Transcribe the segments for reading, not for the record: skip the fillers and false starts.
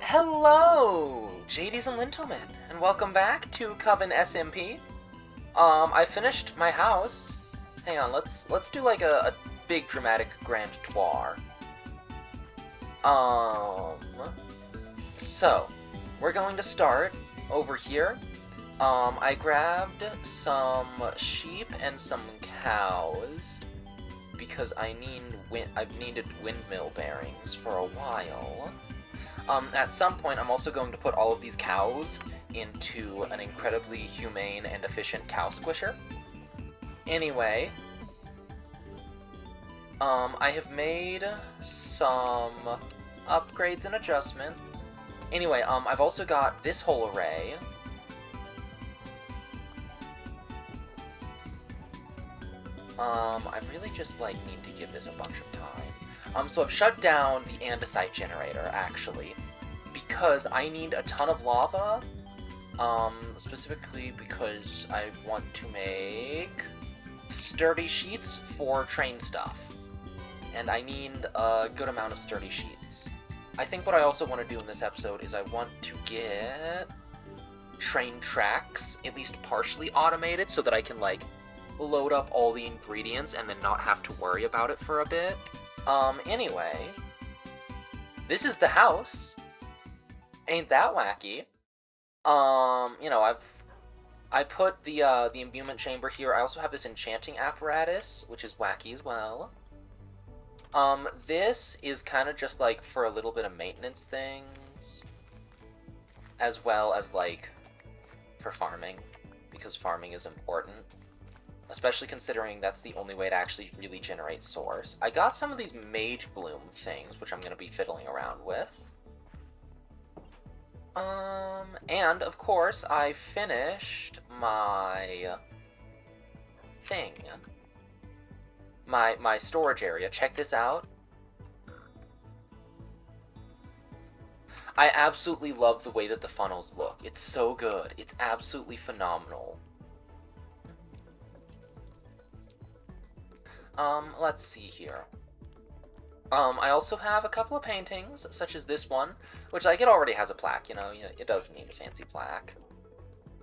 Hello, JDs and Lintomen, and welcome back to Coven SMP. I finished my house. Hang on, let's do like a big dramatic grand tour. So we're going to start over here. I grabbed some sheep and some cows because I've needed windmill bearings for a while. At some point, I'm also going to put all of these cows into an incredibly humane and efficient cow squisher. Anyway, I have made some upgrades and adjustments. Anyway, I've also got this whole array. I really just, need to give this a bunch of time. So I've shut down the andesite generator, actually, because I need a ton of lava, specifically because I want to make sturdy sheets for train stuff, and I need a good amount of sturdy sheets. I think what I also want to do in this episode is I want to get train tracks at least partially automated so that I can, load up all the ingredients and then not have to worry about it for a bit. Anyway, this is the house. Ain't that wacky? I put the imbuement chamber here. I also have this enchanting apparatus, which is wacky as well. This is kind of just, for a little bit of maintenance things, as well as, for farming, because farming is important. Especially considering that's the only way to actually really generate source. I got some of these mage bloom things, which I'm going to be fiddling around with. And, of course, I finished my thing. My storage area. Check this out. I absolutely love the way that the funnels look. It's so good. It's absolutely phenomenal. Let's see here. I also have a couple of paintings, such as this one, which, it already has a plaque, it does need a fancy plaque.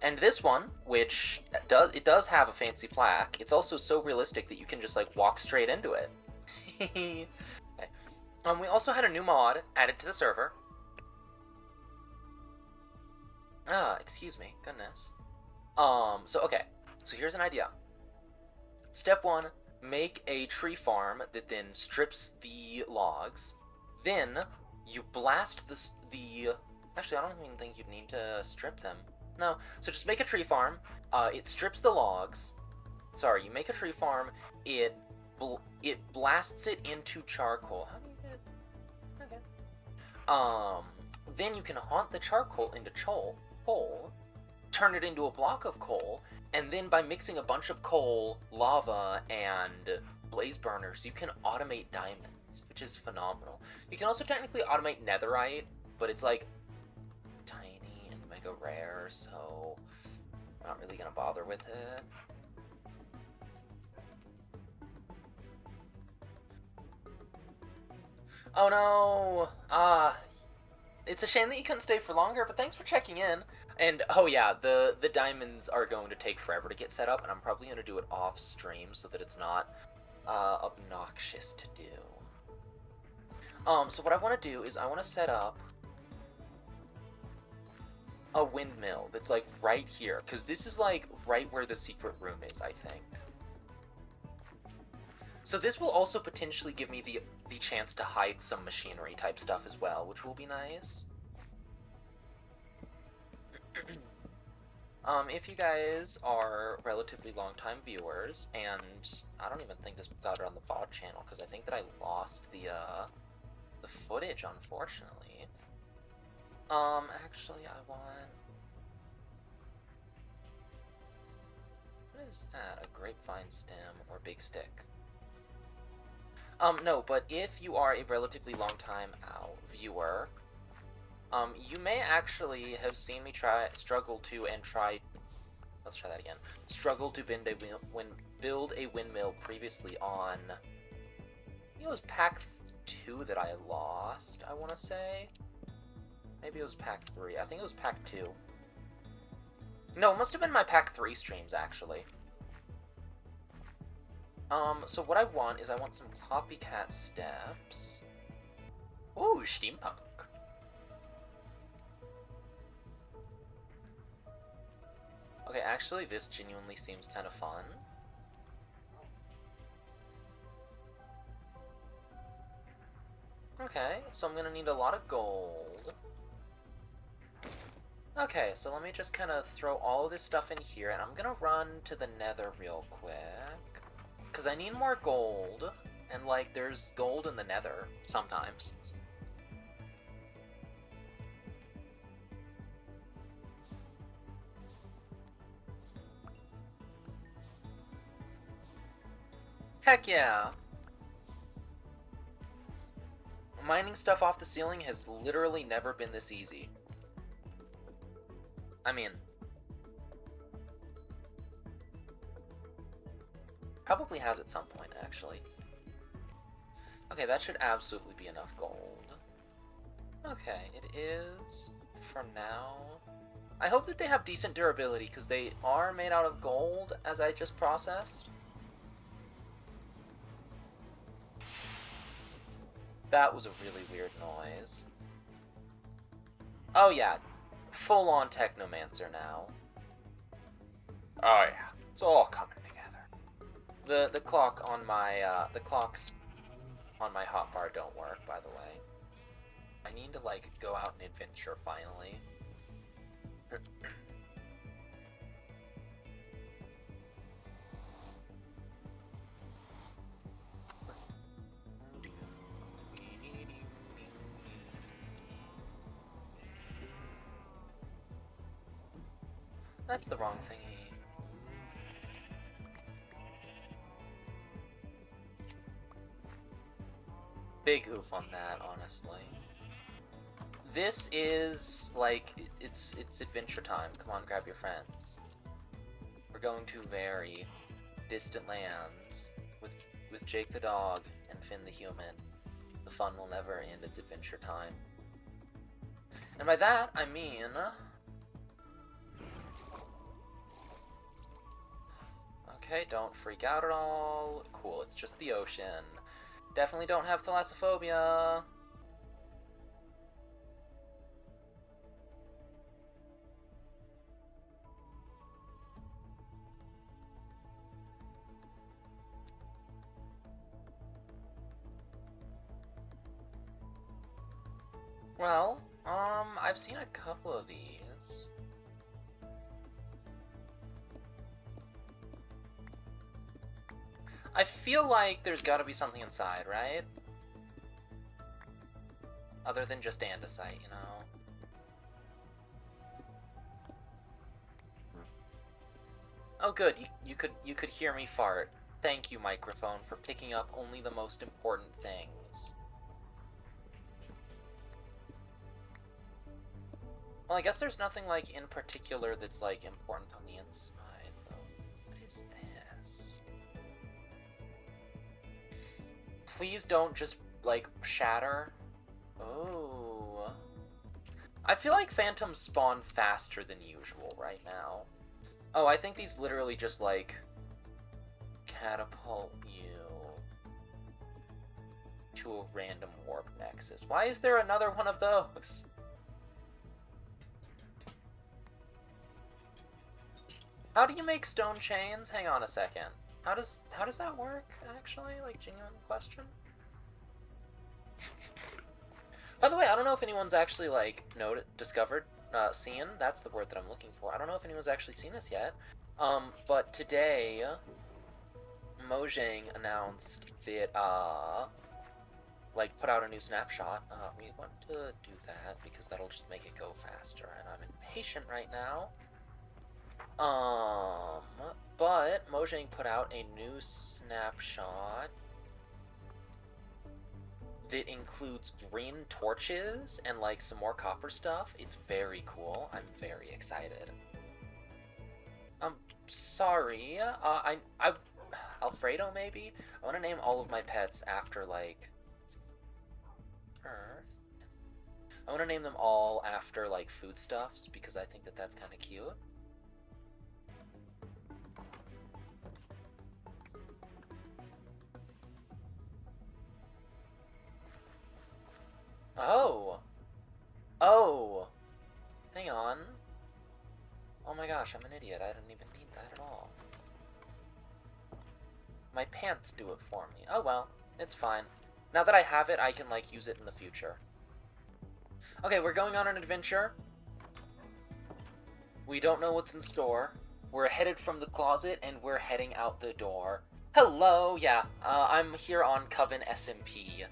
And this one, which it does have a fancy plaque, it's also so realistic that you can just, walk straight into it. Okay. We also had a new mod added to the server. Excuse me, goodness. Okay, so here's an idea. Step 1. Make a tree farm that then strips the logs. Then you blast the... Actually, I don't even think you'd need to strip them. No, so just make a tree farm. It strips the logs. Sorry, you make a tree farm. It blasts it into charcoal. How do you get... Okay. Then you can haunt the charcoal into coal, turn it into a block of coal, and then by mixing a bunch of coal, lava, and blaze burners, you can automate diamonds, which is phenomenal. You can also technically automate netherite, but it's tiny and mega rare, so I'm not really gonna bother with it. Oh no! It's a shame that you couldn't stay for longer, but thanks for checking in. And, oh yeah, the diamonds are going to take forever to get set up, and I'm probably going to do it off stream so that it's not obnoxious to do. So what I want to do is I want to set up a windmill that's, right here, because this is, right where the secret room is, I think. So this will also potentially give me the chance to hide some machinery type stuff as well, which will be nice. If you guys are relatively long-time viewers, and I don't even think this got it on the VOD channel, because I think that I lost the footage, unfortunately. Actually, I want... What is that? A grapevine stem or big stick? No, but if you are a relatively long-time viewer, you may actually have seen me struggle to build a windmill previously on, I think it was pack 2 that I lost, I want to say. maybe it was pack 3. I think it was pack 2. No, it must have been my pack 3 streams, actually. So what I want is I want some copycat steps. Ooh, steampunk. Okay, actually, this genuinely seems kind of fun. Okay, so I'm gonna need a lot of gold. Okay, so let me just kind of throw all of this stuff in here, and I'm gonna run to the nether real quick. Because I need more gold, and, like, there's gold in the nether sometimes. Heck yeah! Mining stuff off the ceiling has literally never been this easy. I mean, probably has at some point, actually. Okay, that should absolutely be enough gold. Okay, it is for now. I hope that they have decent durability, because they are made out of gold, as I just processed. That was a really weird noise. Oh yeah, full-on Technomancer now. Oh yeah, it's all coming together. The clock on my the clocks on my hotbar don't work, by the way. I need to like go out and adventure finally. That's the wrong thingy. Big oof on that, honestly. This is, like, it's adventure time. Come on, grab your friends. We're going to very distant lands with Jake the dog and Finn the human. The fun will never end, it's adventure time. And by that, I mean... Okay, don't freak out at all. Cool, it's just the ocean. Definitely don't have thalassophobia. Well, I've seen a couple of these. I feel like there's gotta be something inside, right? Other than just andesite, you know? Oh good, you could hear me fart. Thank you, microphone, for picking up only the most important things. Well, I guess there's nothing, like, in particular that's, like, important on the inside, though. What is this? Please don't just, like, shatter. Oh. I feel like phantoms spawn faster than usual right now. Oh, I think these literally just, like, catapult you to a random warp nexus. Why is there another one of those? How do you make stone chains? Hang on a second. How does that work, actually? Like, genuine question? By the way, I don't know if anyone's actually, like, seen, that's the word that I'm looking for. I don't know if anyone's actually seen this yet. But today, Mojang announced that, like, put out a new snapshot. We want to do that because that'll just make it go faster, and I'm impatient right now. But Mojang put out a new snapshot that includes green torches and, like, some more copper stuff. It's very cool. I'm very excited. Sorry. Alfredo, maybe? I want to name all of my pets after, like, Earth. I want to name them all after, like, foodstuffs, because I think that that's kind of cute. Oh! Oh! Hang on. Oh my gosh, I'm an idiot. I didn't even need that at all. My pants do it for me. Oh well, it's fine. Now that I have it, I can, like, use it in the future. Okay, we're going on an adventure. We don't know what's in store. We're headed from the closet, and we're heading out the door. Hello! Yeah, I'm here on Coven SMP.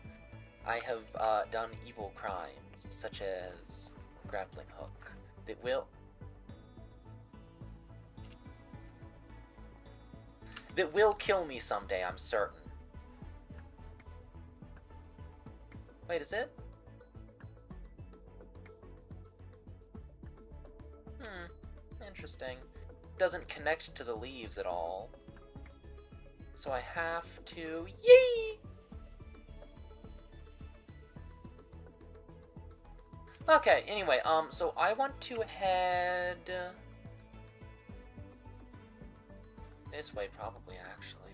I have done evil crimes, such as grappling hook, that will kill me someday, I'm certain. Wait, is it? Interesting. Doesn't connect to the leaves at all. So I have to... Yee! Okay, anyway, so I want to head... this way, probably, actually.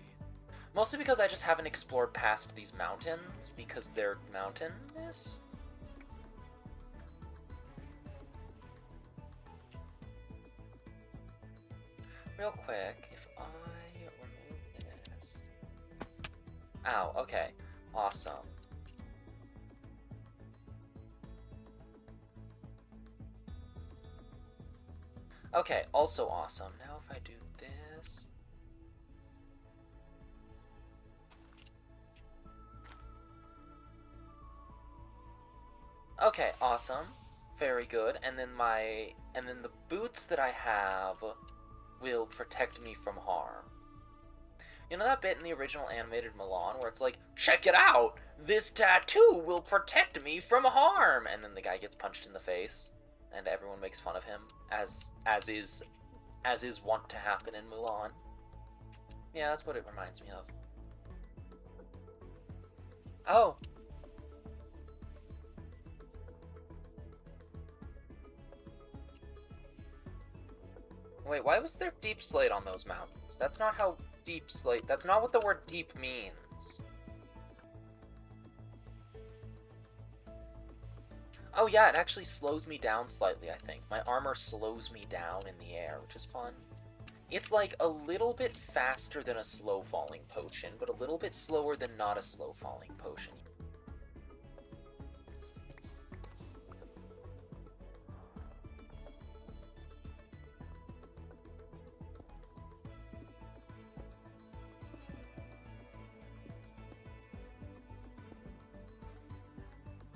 Mostly because I just haven't explored past these mountains, because they're mountainous. Real quick, if I remove this... Ow, okay. Awesome. Okay, also awesome. Now if I do this... Okay, awesome. Very good. And then the boots that I have will protect me from harm. You know that bit in the original animated Milan where it's like, check it out! This tattoo will protect me from harm! And then the guy gets punched in the face, and everyone makes fun of him, as is wont to happen in Mulan. Yeah, that's what it reminds me of. Oh! Wait, why was there deep slate on those mountains? That's not how deep slate... That's not what the word deep means. Oh yeah, it actually slows me down slightly, I think. My armor slows me down in the air, which is fun. It's like a little bit faster than a slow falling potion, but a little bit slower than not a slow falling potion.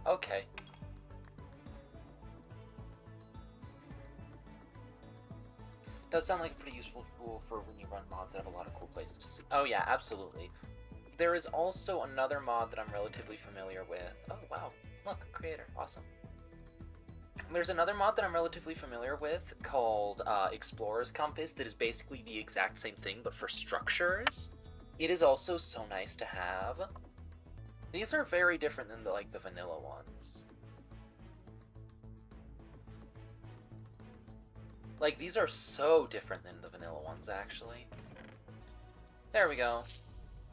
Okay. Does sound like a pretty useful tool for when you run mods that have a lot of cool places to see. Oh yeah, absolutely. There is also another mod that I'm relatively familiar with. Oh wow, look, creator, awesome. There's another mod that I'm relatively familiar with called Explorer's Compass that is basically the exact same thing but for structures. It is also so nice to have. These are very different than the vanilla ones. Like, these are so different than the vanilla ones, actually. There we go.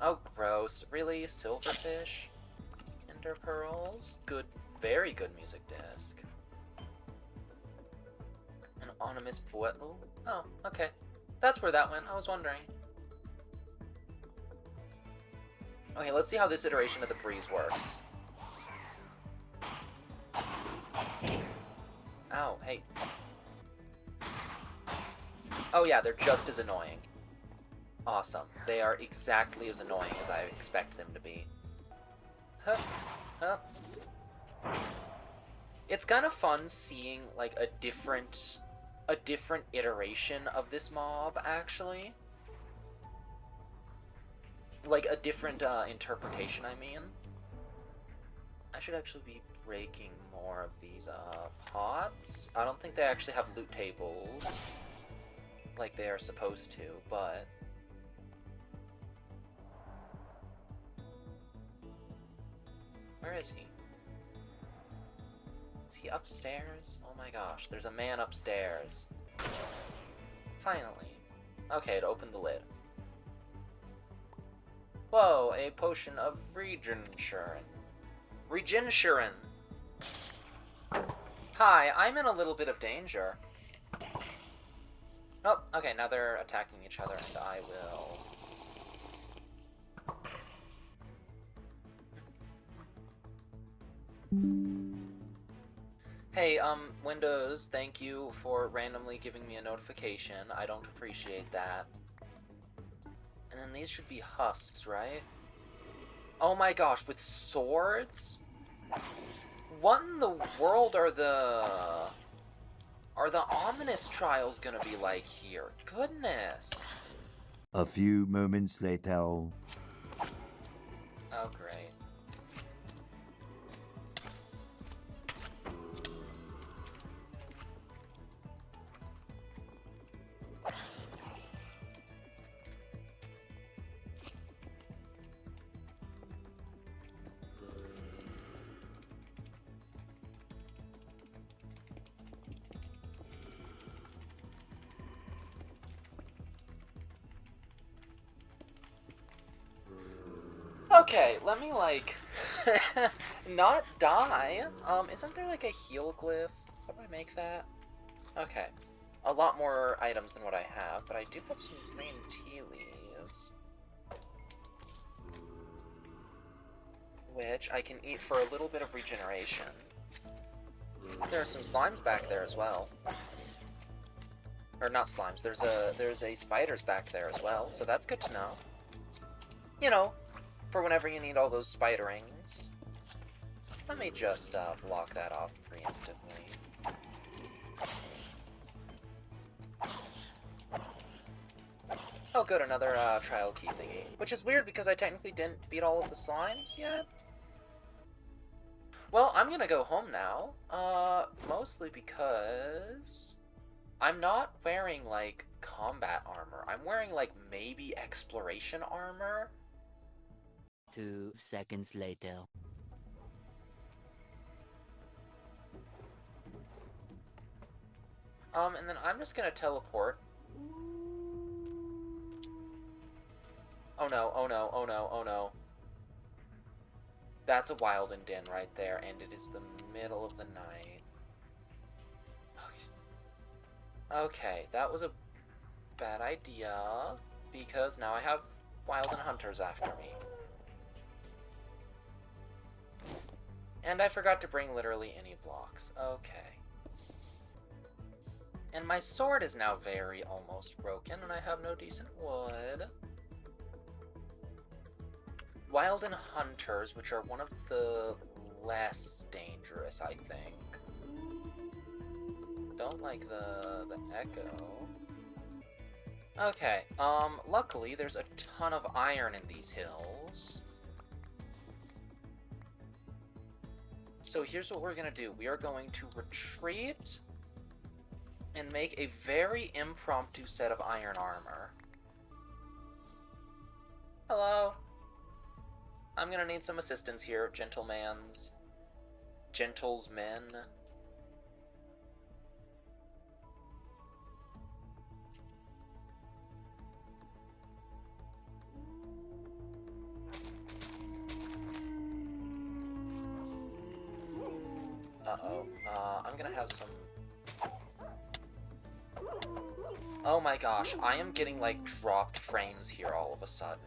Oh, gross. Really? Silverfish? Ender pearls? Good, very good music disc. An anonymous boy. Oh, okay. That's where that went. I was wondering. Okay, let's see how this iteration of the breeze works. Ow, hey. Oh yeah, they're just as annoying. Awesome. They are exactly as annoying as I expect them to be. Huh. Huh. It's kind of fun seeing, like, a different iteration of this mob, actually. Like, a different interpretation, I mean. I should actually be breaking more of these pots. I don't think they actually have loot tables like they are supposed to, but... Where is he? Is he upstairs? Oh my gosh, there's a man upstairs. Finally. Okay, it opened the lid. Whoa, a potion of regeneration. Regeneration! Hi, I'm in a little bit of danger. Oh, okay, now they're attacking each other, and I will... Hey, Windows, thank you for randomly giving me a notification. I don't appreciate that. And then these should be husks, right? Oh my gosh, with swords? What in the world are the ominous trials gonna be like here? Goodness. A few moments later. Oh, great. Okay, let me, like, not die. Isn't there, like, a heal glyph? How do I make that? Okay. A lot more items than what I have, but I do have some green tea leaves. Which I can eat for a little bit of regeneration. There are some slimes back there as well. Or not slimes, there's a spiders back there as well, so that's good to know. You know, for whenever you need all those spiderings. Let me just block that off preemptively. Oh good, another trial key thingy. Which is weird because I technically didn't beat all of the slimes yet. Well, I'm gonna go home now. Mostly because I'm not wearing, like, combat armor. I'm wearing, like, maybe exploration armor. 2 seconds later. And then I'm just gonna teleport. Oh no, oh no, oh no, oh no. That's a wild and din right there, and it is the middle of the night. Okay. Okay, that was a bad idea, because now I have wild and hunters after me. And I forgot to bring literally any blocks. Okay. And my sword is now very almost broken, and I have no decent wood. Wild and hunters, which are one of the less dangerous, I think. Don't like the echo. Okay, luckily there's a ton of iron in these hills. So here's what we're gonna do. We are going to retreat and make a very impromptu set of iron armor. Hello? I'm gonna need some assistance here, gentlemans. Gentlesmen. Uh-oh. I'm gonna have some... Oh my gosh, I am getting, like, dropped frames here all of a sudden.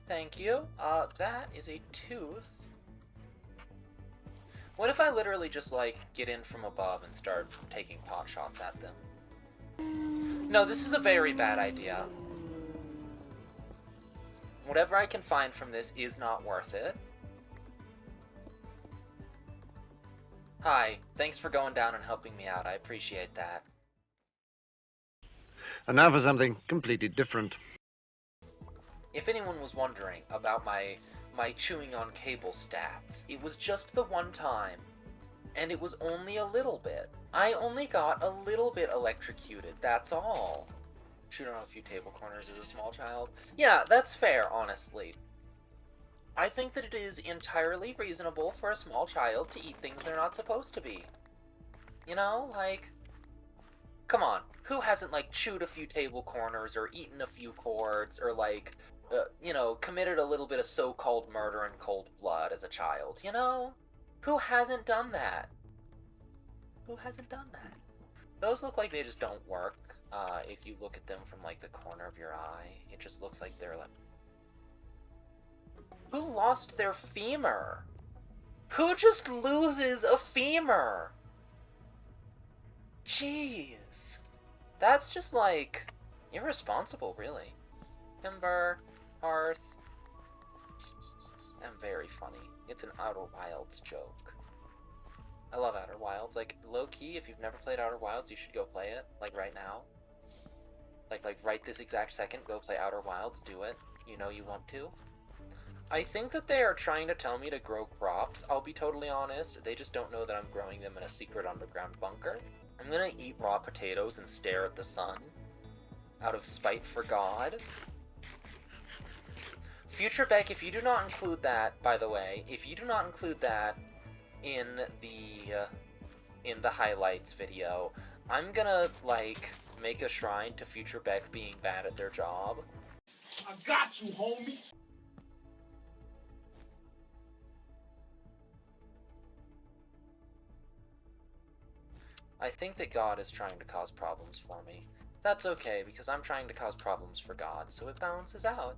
Thank you. That is a tooth. What if I literally just, like, get in from above and start taking pot shots at them? No, this is a very bad idea. Whatever I can find from this is not worth it. Hi, thanks for going down and helping me out. I appreciate that. And now for something completely different. If anyone was wondering about my chewing on cable stats, it was just the one time. And it was only a little bit. I only got a little bit electrocuted, that's all. Shooting on a few table corners as a small child? Yeah, that's fair, honestly. I think that it is entirely reasonable for a small child to eat things they're not supposed to be. You know, like, come on, who hasn't, like, chewed a few table corners or eaten a few cords or, like, you know, committed a little bit of so-called murder in cold blood as a child, you know? Who hasn't done that? Who hasn't done that? Those look like they just don't work. If you look at them from, like, the corner of your eye, it just looks like they're, like... Who lost their femur? Who just loses a femur? Jeez. That's just, like, irresponsible, really. Timber, hearth... and very funny. It's an Outer Wilds joke. I love Outer Wilds. Like, low-key, if you've never played Outer Wilds, you should go play it. Like, right now. Like right this exact second, go play Outer Wilds. Do it. You know you want to. I think that they are trying to tell me to grow crops, I'll be totally honest. They just don't know that I'm growing them in a secret underground bunker. I'm gonna eat raw potatoes and stare at the sun. Out of spite for God. Future Beck, if you do not include that, by the way, if you do not include that in the highlights video, I'm gonna, like, make a shrine to Future Beck being bad at their job. I got you, homie! I think that God is trying to cause problems for me. That's okay, because I'm trying to cause problems for God, so it balances out.